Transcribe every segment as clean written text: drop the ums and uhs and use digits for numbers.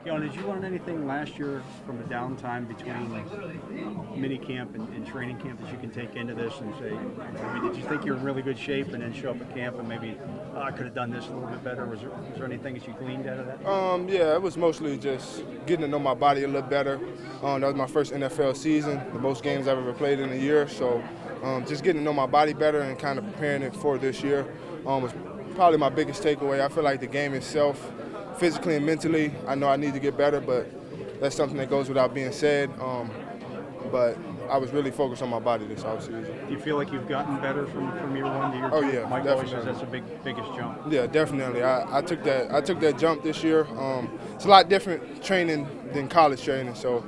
Keeanu, did you learn anything last year from the downtime between minicamp and training camp that you can take into this and say, I mean, did you think you're in really good shape and then show up at camp and maybe, oh, I could have done this a little bit better? Was there anything that you gleaned out of that? Yeah, it was mostly just getting to know my body a little better. That was my first NFL season, the most games I've ever played in a year. So just getting to know my body better and kind of preparing it for this year was probably my biggest takeaway. I feel like the game itself, physically and mentally, I know I need to get better, but that's something that goes without being said. But I was really focused on my body this offseason. Do you feel like you've gotten better from year one to year two? Oh yeah, Mike always definitely. says that's the biggest jump. Yeah, definitely. I took that jump this year. It's a lot different training than college training, so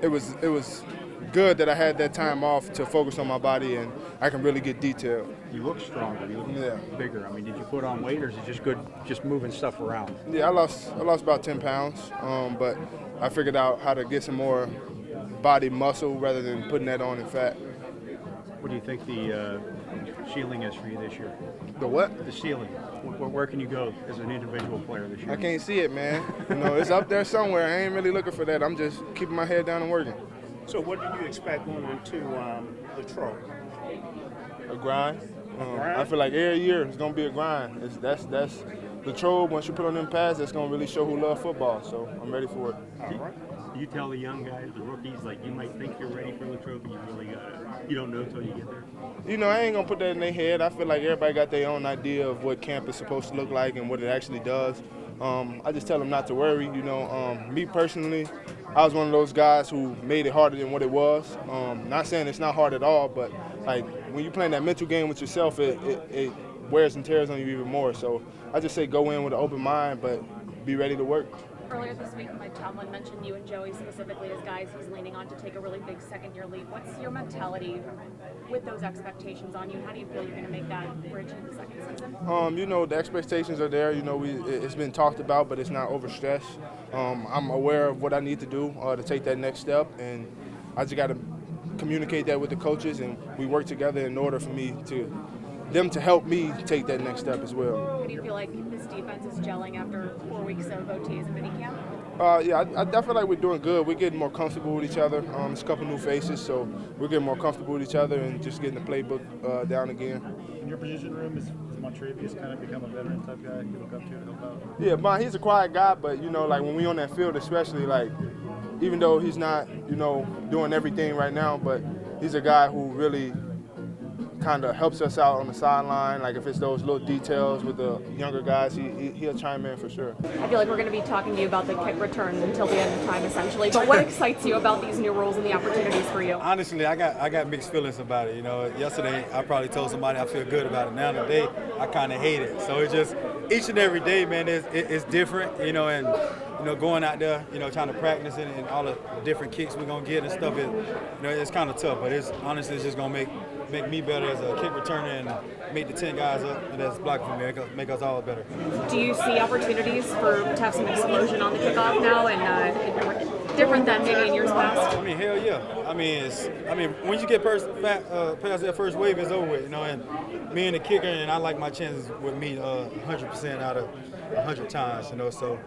it was good that I had that time off to focus on my body and I can really get detailed. You look stronger. You look bigger. I mean, did you put on weight, or is it just good, just moving stuff around? Yeah, I lost about 10 pounds, but I figured out how to get some more body muscle rather than putting that on in fat. What do you think the ceiling is for you this year? The what? The ceiling. Where can you go as an individual player this year? I can't see it, man. It's up there somewhere. I ain't really looking for that. I'm just keeping my head down and working. So what do you expect going into Detroit? A grind. I feel like every year it's gonna be a grind. That's the troll. Once you put on them pads, that's gonna really show who love football. So I'm ready for it. All right. You tell the young guys, the rookies, like you might think you're ready for Latrobe, but you don't know until you get there. I ain't gonna put that in their head. I feel like everybody got their own idea of what camp is supposed to look like and what it actually does. I just tell them not to worry. Me personally, I was one of those guys who made it harder than what it was. Not saying it's not hard at all, but like when you're playing that mental game with yourself, it wears and tears on you even more. So I just say go in with an open mind, but be ready to work. Earlier this week, Mike Tomlin mentioned you and Joey specifically as guys he's leaning on to take a really big second-year leap. What's your mentality with those expectations on you? How do you feel you're going to make that bridge in the second season? The expectations are there. It's been talked about, but it's not overstressed. I'm aware of what I need to do to take that next step, and I just got to communicate that with the coaches, and we work together in order for them to help me take that next step as well. How do you feel like this defense is gelling after 4 weeks of OTAs and minicamp? I definitely feel like we're doing good. We're getting more comfortable with each other. There's a couple new faces, so we're getting more comfortable with each other and just getting the playbook down again. In your position room, is Montrevious kind of become a veteran type guy you look up to help out? Yeah, but he's a quiet guy, but like when we on that field, especially like even though he's not doing everything right now, but he's a guy who really kind of helps us out on the sideline. Like if it's those little details with the younger guys, he'll chime in for sure. I feel like we're going to be talking to you about the kick return until the end of time, essentially. But what excites you about these new roles and the opportunities for you? Honestly, I got mixed feelings about it. Yesterday I probably told somebody I feel good about it. Now today I kind of hate it. So it's just each and every day, man, it's different. And going out there, trying to practice it and all the different kicks we're gonna get and stuff. It's kind of tough, but it's just gonna make me better as a kick returner and make the 10 guys up that's blocking for me, make us all better. Do you see opportunities to have some explosion on the kickoff now and different than maybe in years past? I mean, hell yeah. I mean, when you get past that first wave, it's over with, and me and the kicker, and I like my chances with me 100% out of 100 times, So,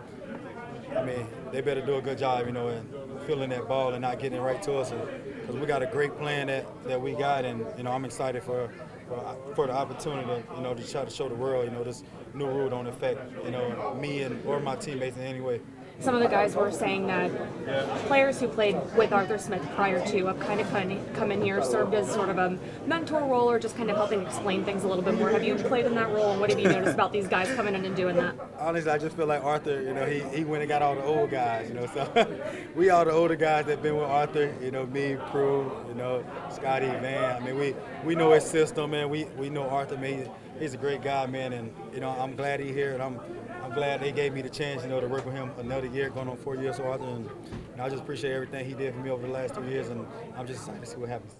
I mean, they better do a good job, and filling that ball and not getting it right to us, because we got a great plan that we got, and I'm excited for the opportunity, to try to show the world, this new rule don't affect, me or my teammates in any way. Some of the guys were saying that players who played with Arthur Smith prior to have kind of come in here, served as sort of a mentor role or just kind of helping explain things a little bit more. Have you played in that role, and what have you noticed about these guys coming in and doing that? Honestly, I just feel like Arthur, he went and got all the old guys, so we all the older guys that been with Arthur, me, Prue, Scotty, Van. I mean, we know his system, man. We know Arthur, man. He's a great guy, man, and I'm glad he's here, and I'm glad they gave me the chance, to work with him another year, going on 4 years with Arthur, and I just appreciate everything he did for me over the last 2 years, and I'm just excited to see what happens.